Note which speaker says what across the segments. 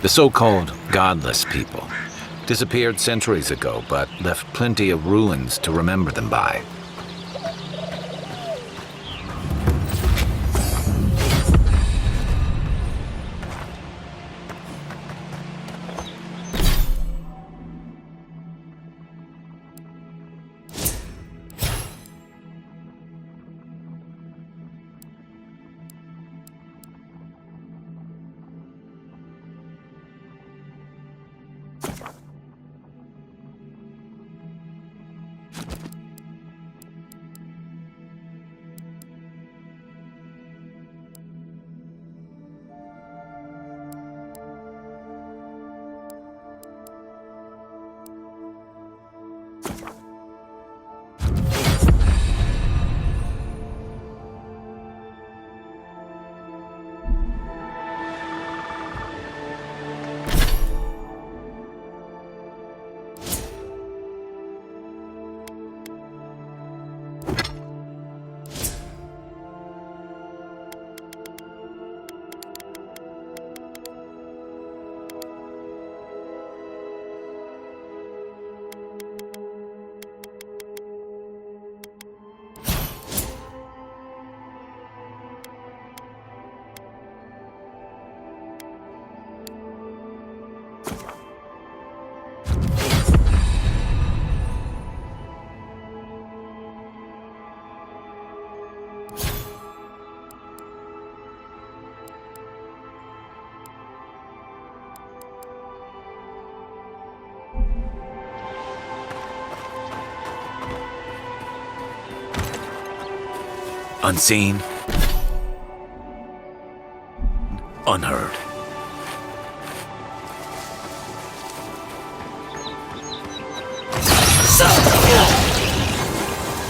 Speaker 1: The so-called godless people disappeared centuries ago, but left plenty of ruins to remember them by. Unseen, unheard.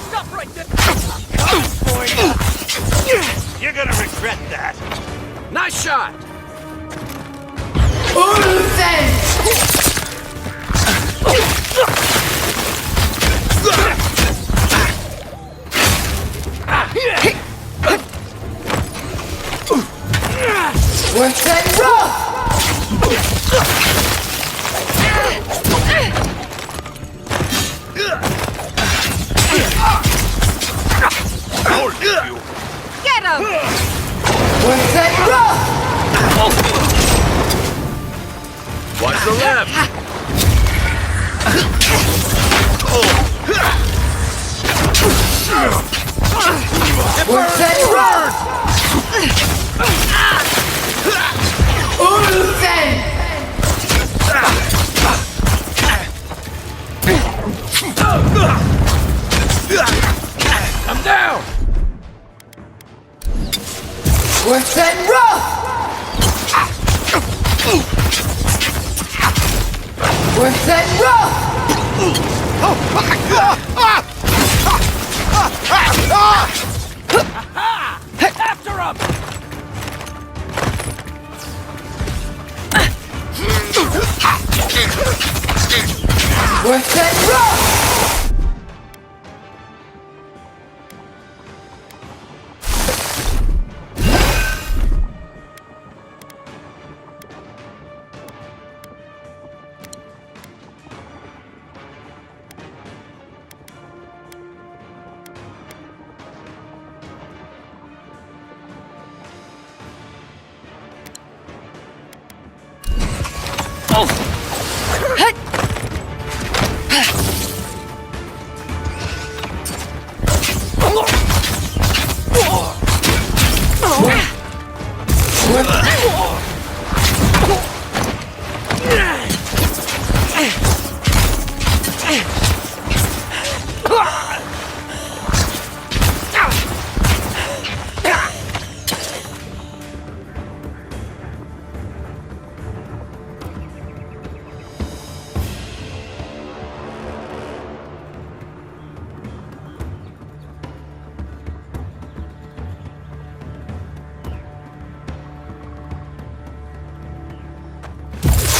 Speaker 2: Stop right there! You're gonna regret that.
Speaker 1: Nice shot!
Speaker 3: Worth that rough!
Speaker 4: Get him!
Speaker 3: Worth that rough!
Speaker 1: Watch the left!
Speaker 3: Worth that rough!
Speaker 1: I'm down!
Speaker 3: Worth that rough! Worth that rough!
Speaker 2: After him!
Speaker 3: Worth that rough!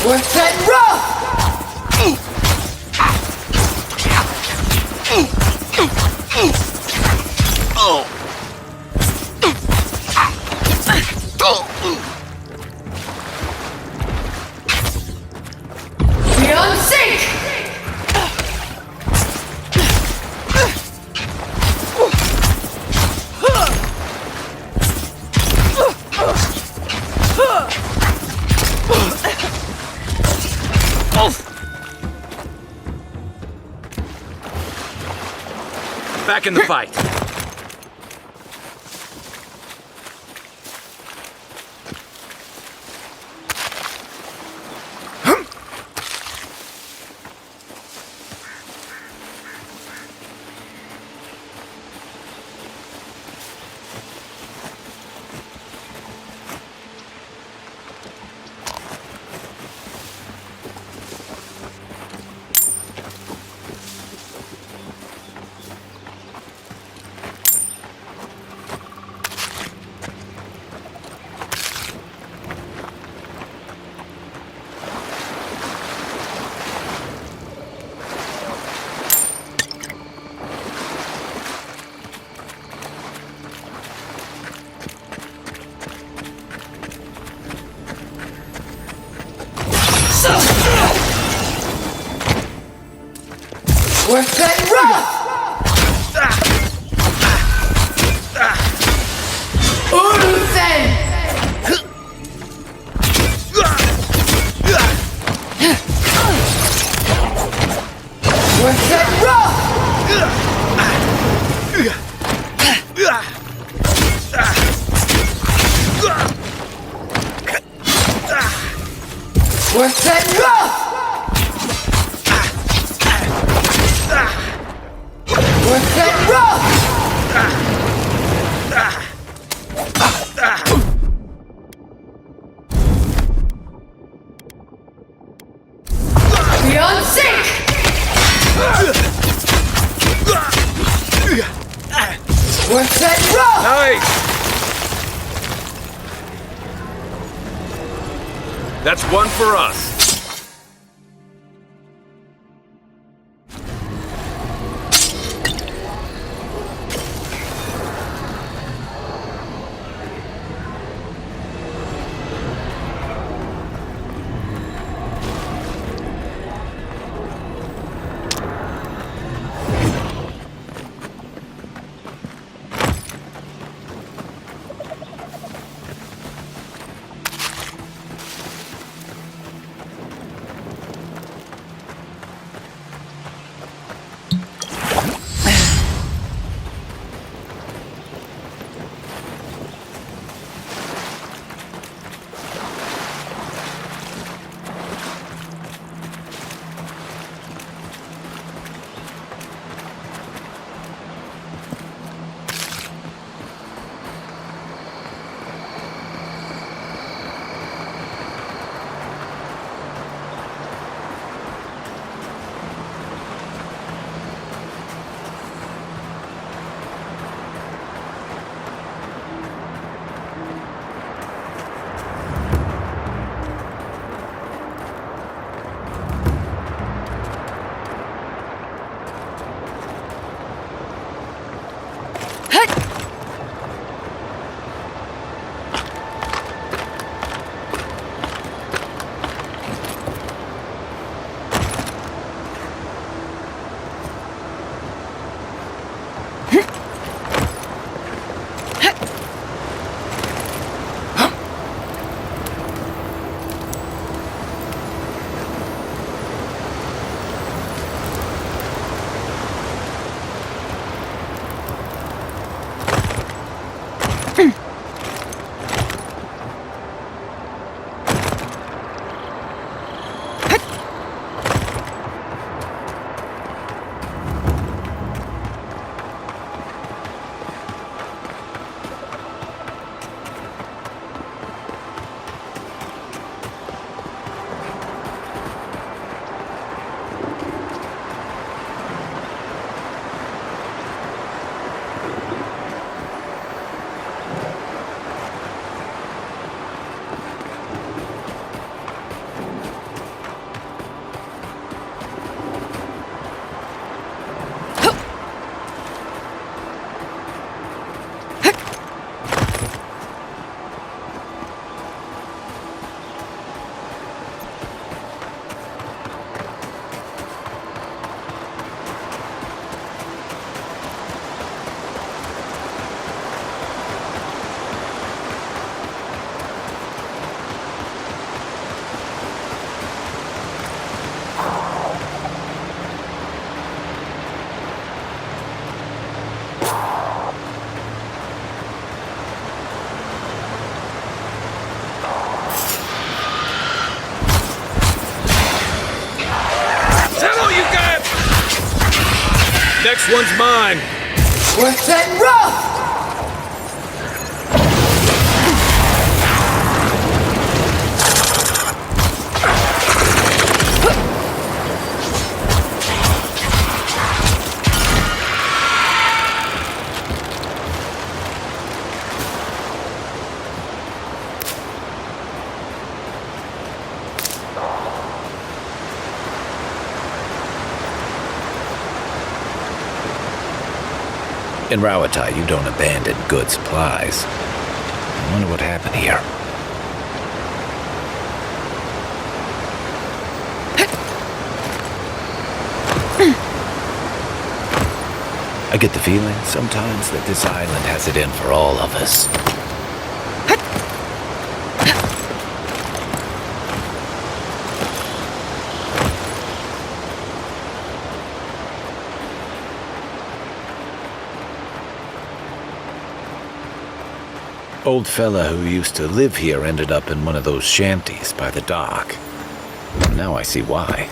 Speaker 3: Worse than rough! Beyond sync!
Speaker 2: Back in the fight.
Speaker 3: Worse than rough! Uruzen! Worse than rough! Worse than rough! Worse than rough! Beyond sync! Worse than rough!
Speaker 2: Nice! That's one for us. Next one's mine.
Speaker 3: Worth and rough!
Speaker 1: In Rawatai, you don't abandon good supplies. I wonder what happened here. I get the feeling sometimes that this island has it in for all of us. Old fella who used to live here ended up in one of those shanties by the dock. Now I see why.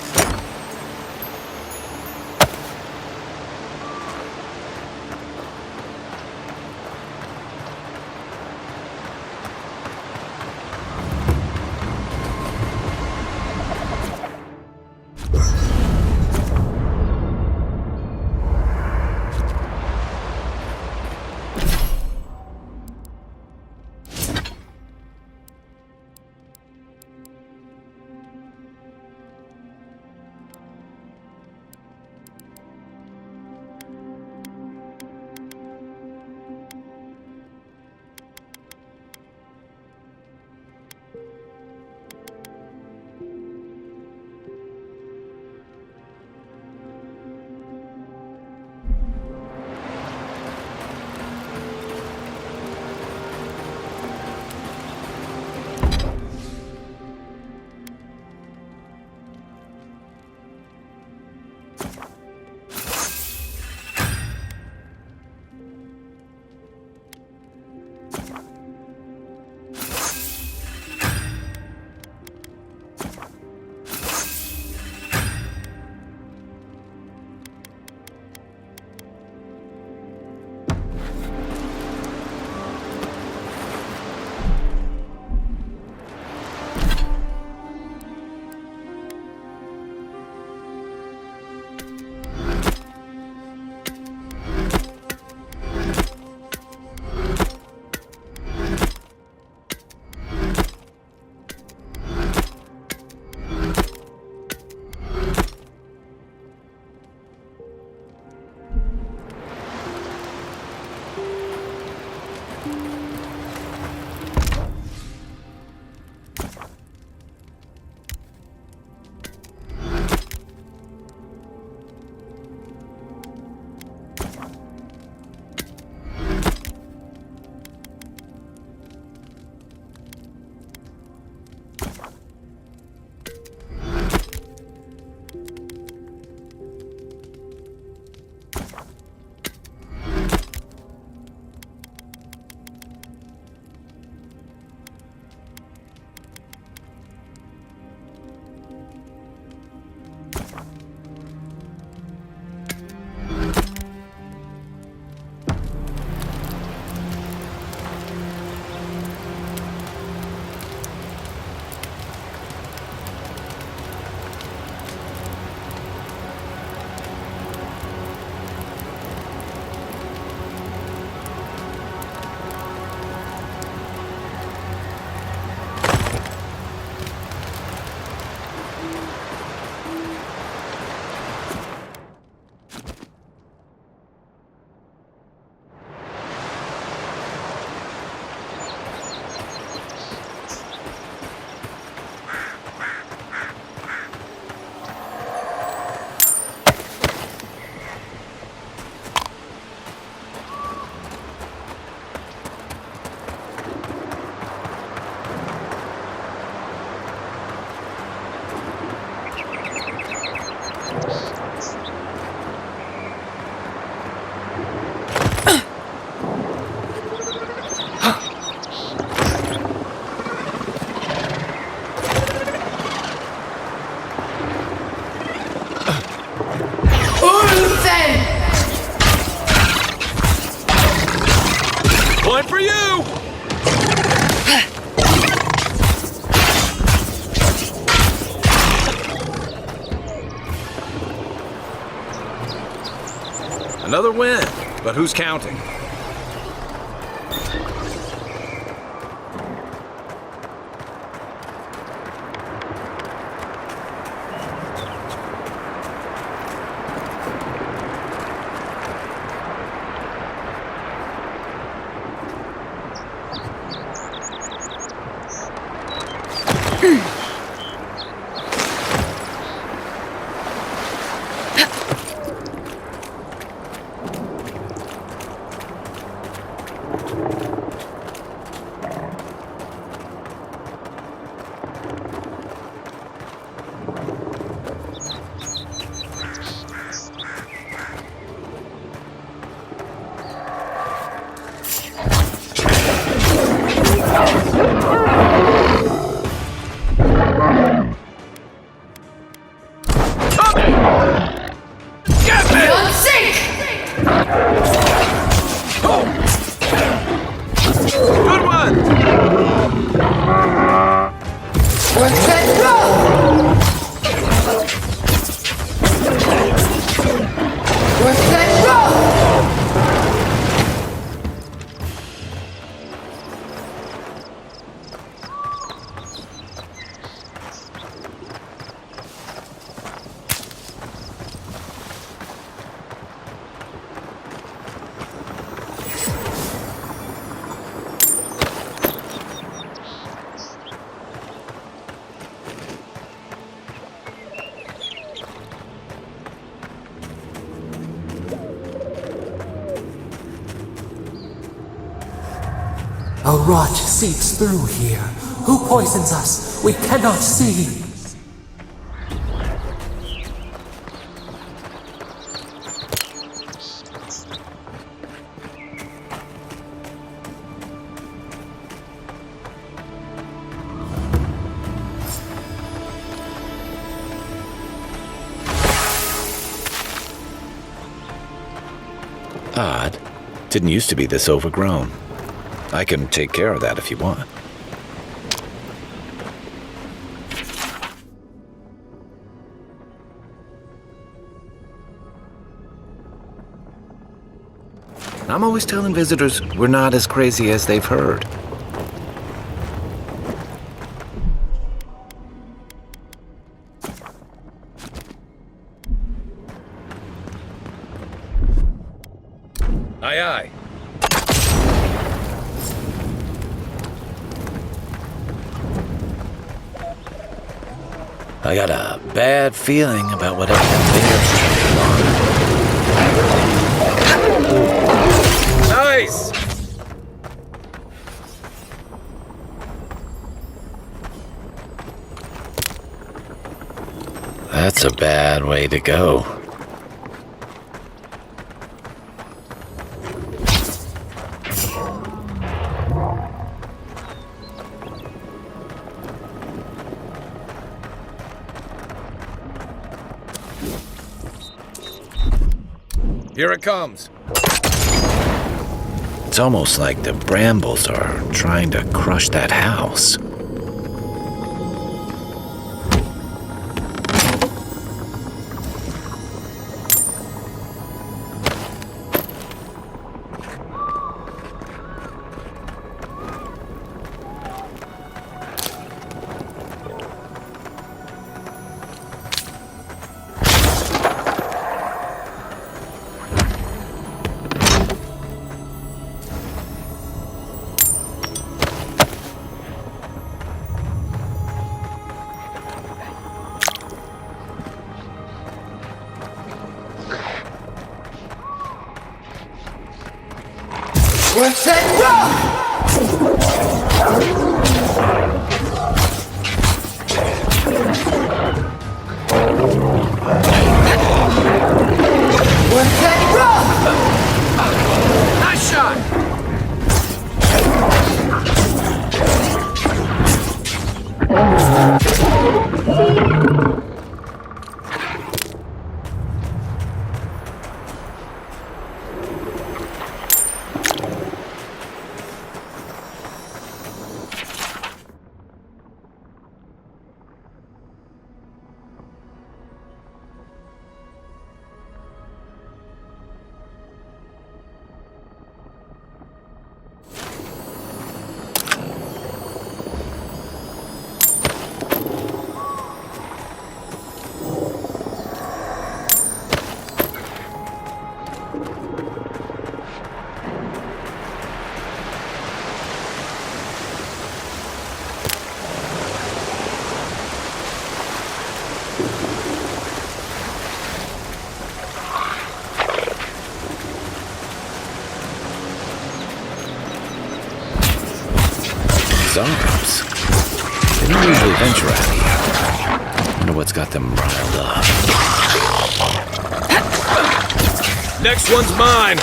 Speaker 2: Time for you!
Speaker 1: Another win, but who's counting?
Speaker 3: Beyond sync!
Speaker 2: Good one!
Speaker 3: Work and roll! Work and roll!
Speaker 4: A rot seeps through here. Who poisons us? We cannot see.
Speaker 1: Odd. Didn't used to be this overgrown. I can take care of that if you want. I'm always telling visitors we're not as crazy as they've heard. Aye, aye. I got a bad feeling about whatever that bear's trying on.
Speaker 2: Nice!
Speaker 1: That's a bad way to go.
Speaker 2: Here it comes.
Speaker 1: It's almost like the brambles are trying to crush that house.
Speaker 3: Work and roll! Work and roll!
Speaker 2: Nice shot!
Speaker 1: Zombs. They don't usually venture out here. Wonder what's got them riled up.
Speaker 2: Next one's mine!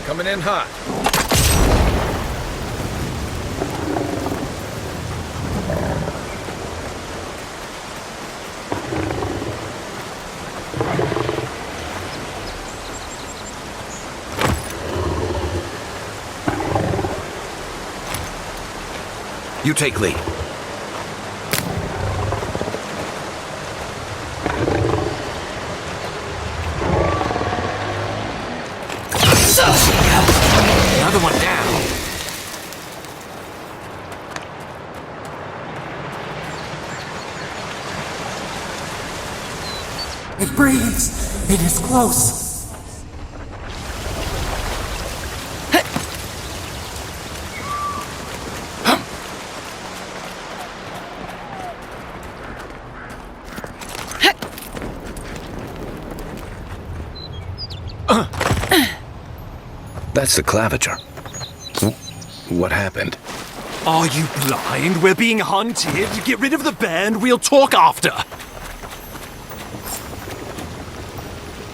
Speaker 2: Coming in hot.
Speaker 1: You take lead.
Speaker 4: Another one down. It breathes. It is close.
Speaker 1: That's the claviger. What happened?
Speaker 5: Are you blind? We're being hunted. Get rid of the band. We'll talk after.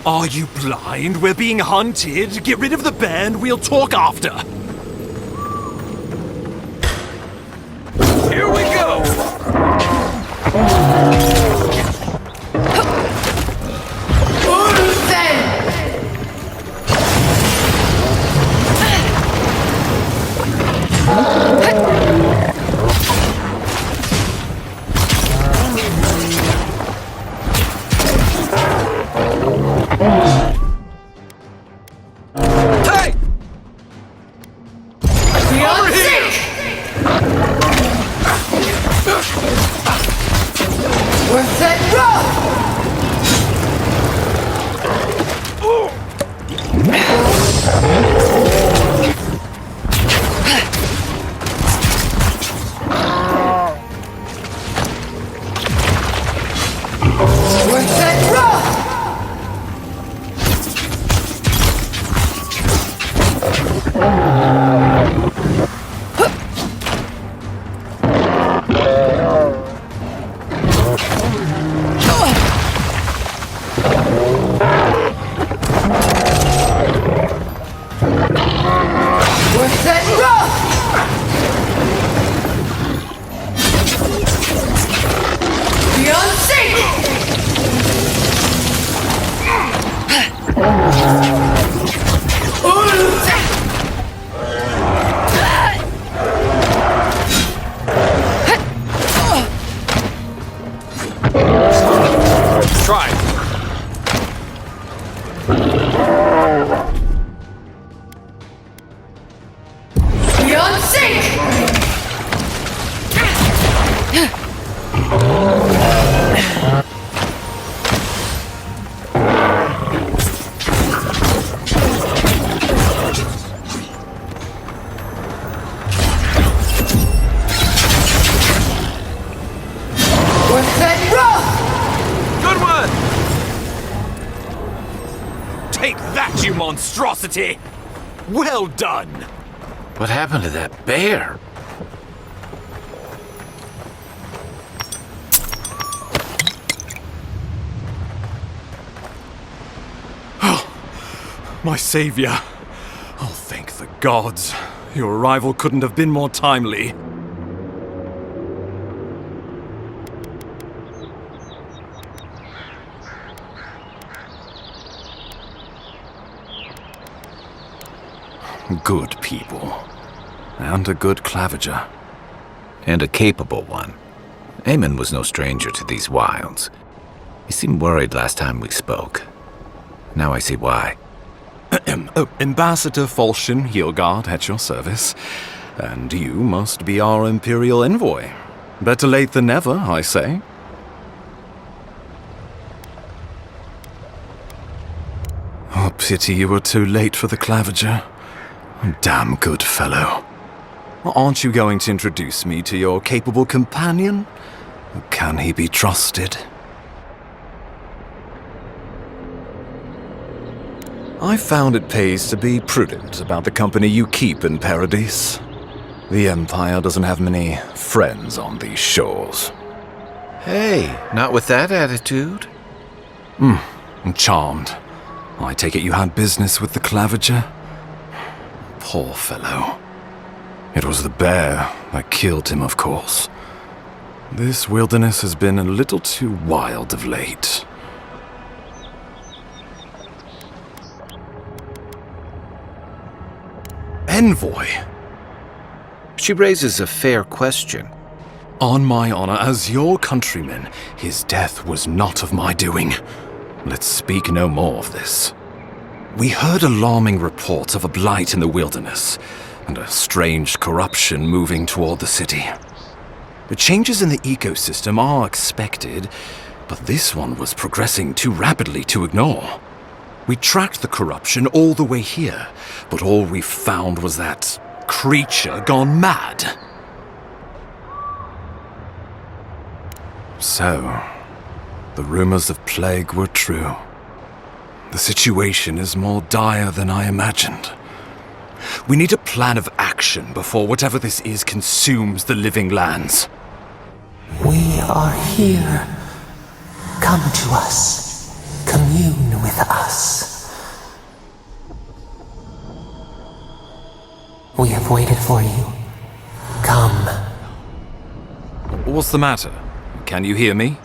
Speaker 5: Are you blind? We're being hunted. Get rid of the band. We'll talk after.
Speaker 2: Here we go! Hey! Over here!
Speaker 3: Worth it, rough! Worth it, rough! Worth it, rough! Beyond
Speaker 2: Try it.
Speaker 3: Beyond sync! Worth it, rough!
Speaker 2: Good one!
Speaker 5: Take that, you monstrosity! Well done!
Speaker 1: What happened to that bear?
Speaker 5: My savior. Oh, thank the gods. Your arrival couldn't have been more timely. Good people. And a good claviger.
Speaker 1: And a capable one. Eamon was no stranger to these wilds. He seemed worried last time we spoke. Now I see why.
Speaker 5: Ambassador Falchion Hildegard at your service. And you must be our Imperial envoy. Better late than never, I say. Oh, pity you were too late for the claviger. Damn good fellow. Aren't you going to introduce me to your capable companion? Can he be trusted? I found it pays to be prudent about the company you keep in Paradise. The Empire doesn't have many friends on these shores.
Speaker 1: Hey, not with that attitude.
Speaker 5: I'm charmed. I take it you had business with the claviger? Poor fellow. It was the bear that killed him, of course. This wilderness has been a little too wild of late. Envoy?
Speaker 1: She raises a fair question.
Speaker 5: On my honor as your countryman, his death was not of my doing. Let's speak no more of this. We heard alarming reports of a blight in the wilderness, and a strange corruption moving toward the city. The changes in the ecosystem are expected, but this one was progressing too rapidly to ignore. We tracked the corruption all the way here, but all we found was that creature gone mad. So, the rumors of plague were true. The situation is more dire than I imagined. We need a plan of action before whatever this is consumes the living lands.
Speaker 4: We are here. Come to us. Commune with us. We have waited for you. Come.
Speaker 5: What's the matter? Can you hear me?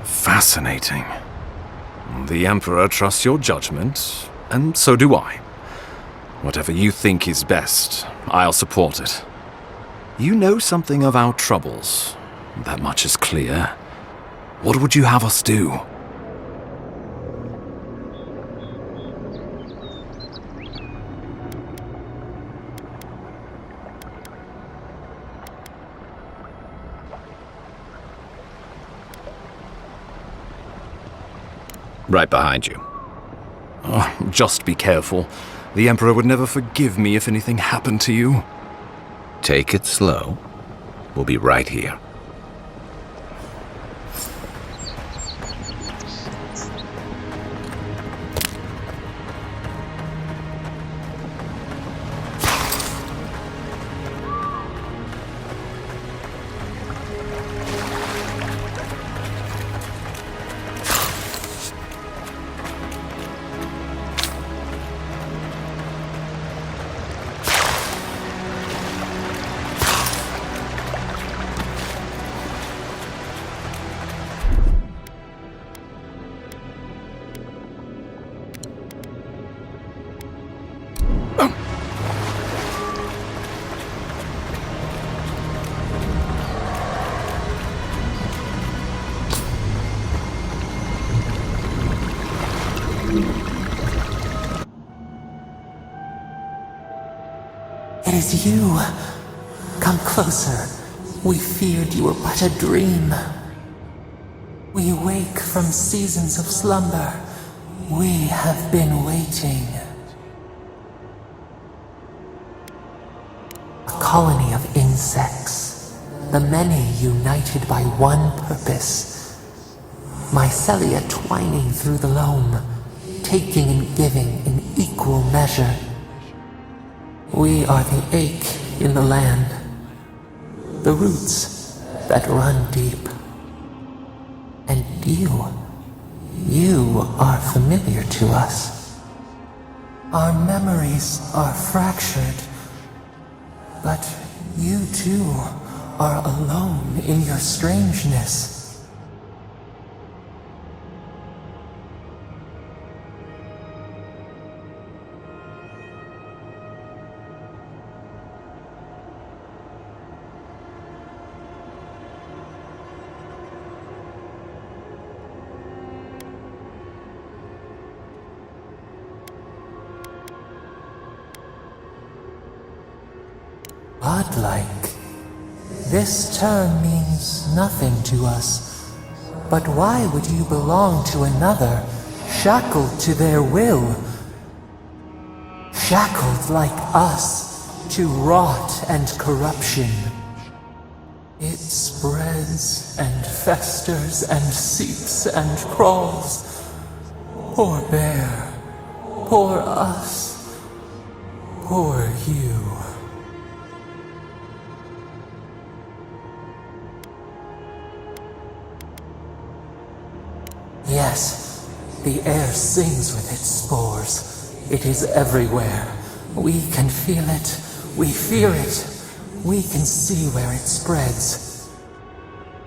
Speaker 5: Fascinating. The Emperor trusts your judgment, and so do I. Whatever you think is best, I'll support it. You know something of our troubles. That much is clear. What would you have us do?
Speaker 1: Right behind you.
Speaker 5: Just be careful. The Emperor would never forgive me if anything happened to you.
Speaker 1: Take it slow. We'll be right here.
Speaker 4: It is you. Come closer. We feared you were but a dream. We wake from seasons of slumber. We have been waiting. A colony of insects. The many united by one purpose. Mycelia twining through the loam, taking and giving in equal measure. We are the ache in the land. The roots, that run deep. And you are familiar to us. Our memories are fractured, but you too are alone in your strangeness. Godlike. This term means nothing to us. But why would you belong to another, shackled to their will? Shackled like us, to rot and corruption. It spreads and festers and seeps and crawls. Poor bear, poor us, poor you. Yes, the air sings with its spores. It is everywhere. We can feel it. We fear it. We can see where it spreads.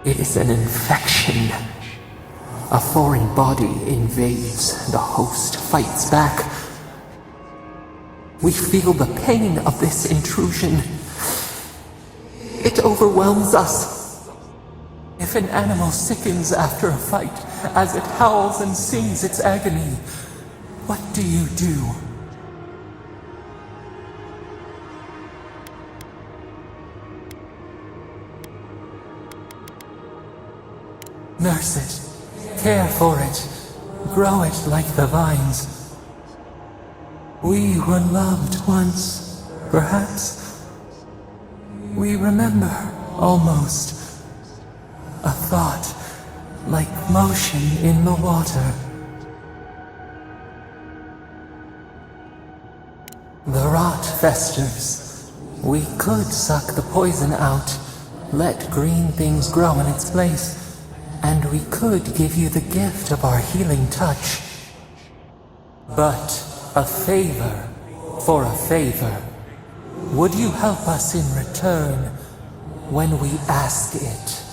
Speaker 4: It is an infection. A foreign body invades. The host fights back. We feel the pain of this intrusion. It overwhelms us. If an animal sickens after a fight, as it howls and sings its agony, what do you do? Nurse it, care for it, grow it like the vines. We were loved once, perhaps. We remember, almost. A thought, like motion in the water. The rot festers. We could suck the poison out, let green things grow in its place, and we could give you the gift of our healing touch. But a favor for a favor. Would you help us in return when we ask it?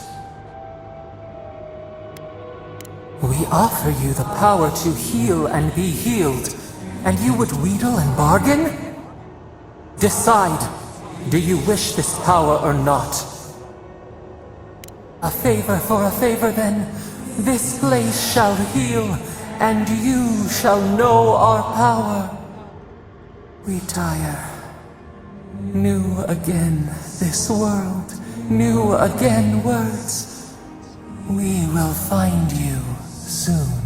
Speaker 4: We offer you the power to heal and be healed, and you would wheedle and bargain? Decide, do you wish this power or not? A favor for a favor then, this place shall heal, and you shall know our power. Retire. New again this world, new again words. We will find you soon.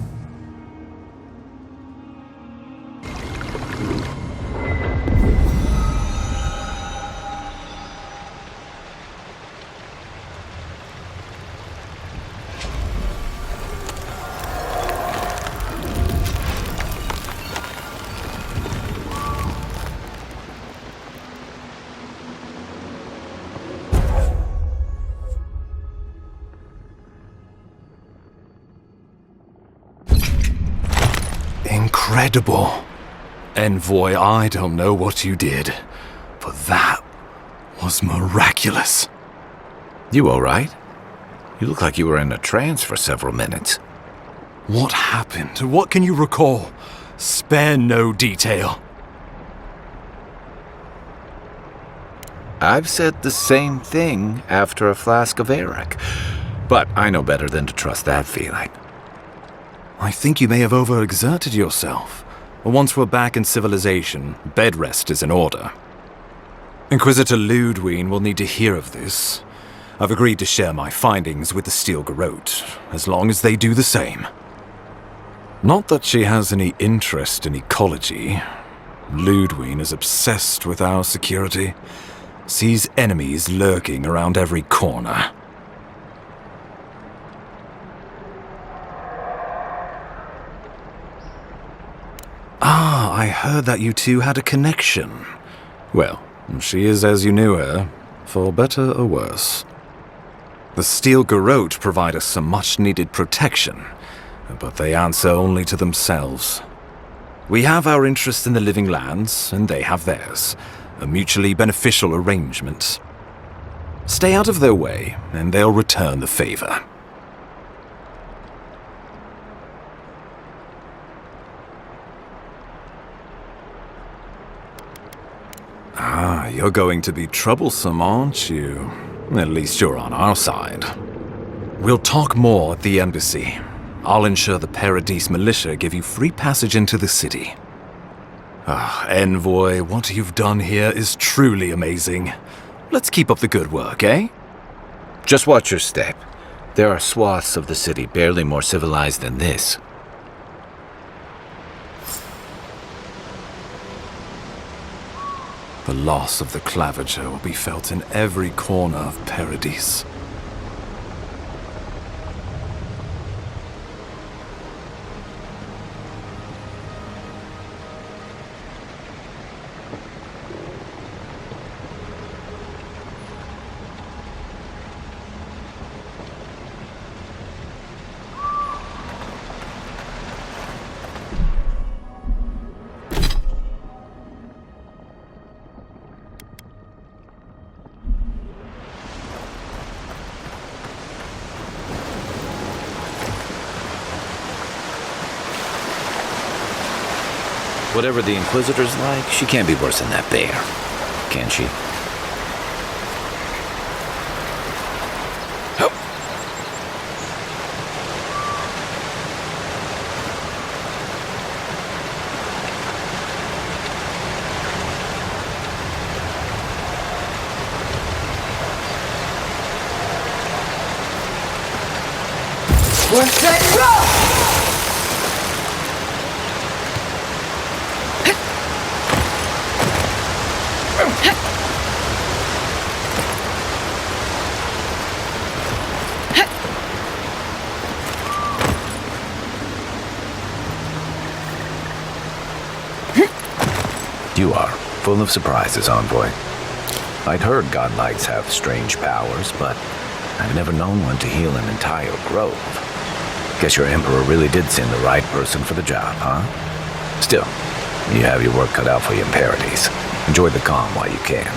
Speaker 5: Incredible. Envoy, I don't know what you did, but that was miraculous.
Speaker 1: You all right? You look like you were in a trance for several minutes.
Speaker 5: What happened? What can you recall? Spare no detail.
Speaker 1: I've said the same thing after a flask of Eric, but I know better than to trust that feeling.
Speaker 5: I think you may have overexerted yourself. Once we're back in civilization, bed rest is in order. Inquisitor Ludwig will need to hear of this. I've agreed to share my findings with the Tangleroot, as long as they do the same. Not that she has any interest in ecology. Ludwig is obsessed with our security, sees enemies lurking around every corner. Ah, I heard that you two had a connection. Well, she is as you knew her, for better or worse. The steel garrote provide us some much-needed protection, but they answer only to themselves. We have our interest in the living lands, and they have theirs. A mutually beneficial arrangement. Stay out of their way, and they'll return the favor. Ah, you're going to be troublesome, aren't you? At least you're on our side. We'll talk more at the embassy. I'll ensure the Paradise militia give you free passage into the city. Ah, Envoy, what you've done here is truly amazing. Let's keep up the good work, eh?
Speaker 1: Just watch your step. There are swaths of the city barely more civilized than this.
Speaker 5: The loss of the Clavager will be felt in every corner of Paradise.
Speaker 1: Whatever the Inquisitor's like, she can't be worse than that bear. Can she? Oh.
Speaker 3: What's that rough?
Speaker 1: You are full of surprises, Envoy. I'd heard godlikes have strange powers, but I've never known one to heal an entire grove. Guess your Emperor really did send the right person for the job, huh? Still, you have your work cut out for you in Paradise. Enjoy the calm while you can.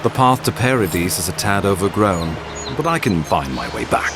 Speaker 5: The path to Paradise is a tad overgrown, but I can find my way back.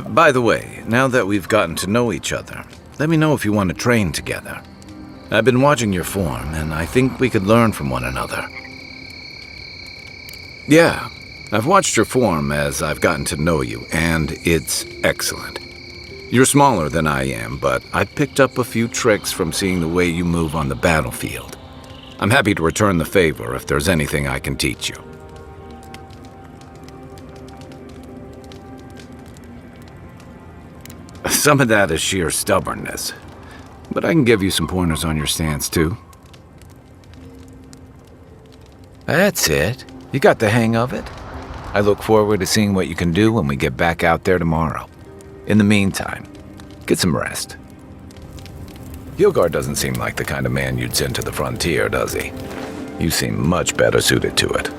Speaker 1: By the way, now that we've gotten to know each other, let me know if you want to train together. I've been watching your form, and I think we could learn from one another. Yeah, I've watched your form as I've gotten to know you, and it's excellent. You're smaller than I am, but I picked up a few tricks from seeing the way you move on the battlefield. I'm happy to return the favor if there's anything I can teach you. Some of that is sheer stubbornness. But I can give you some pointers on your stance, too. That's it. You got the hang of it. I look forward to seeing what you can do when we get back out there tomorrow. In the meantime, get some rest. Hilgard doesn't seem like the kind of man you'd send to the frontier, does he? You seem much better suited to it.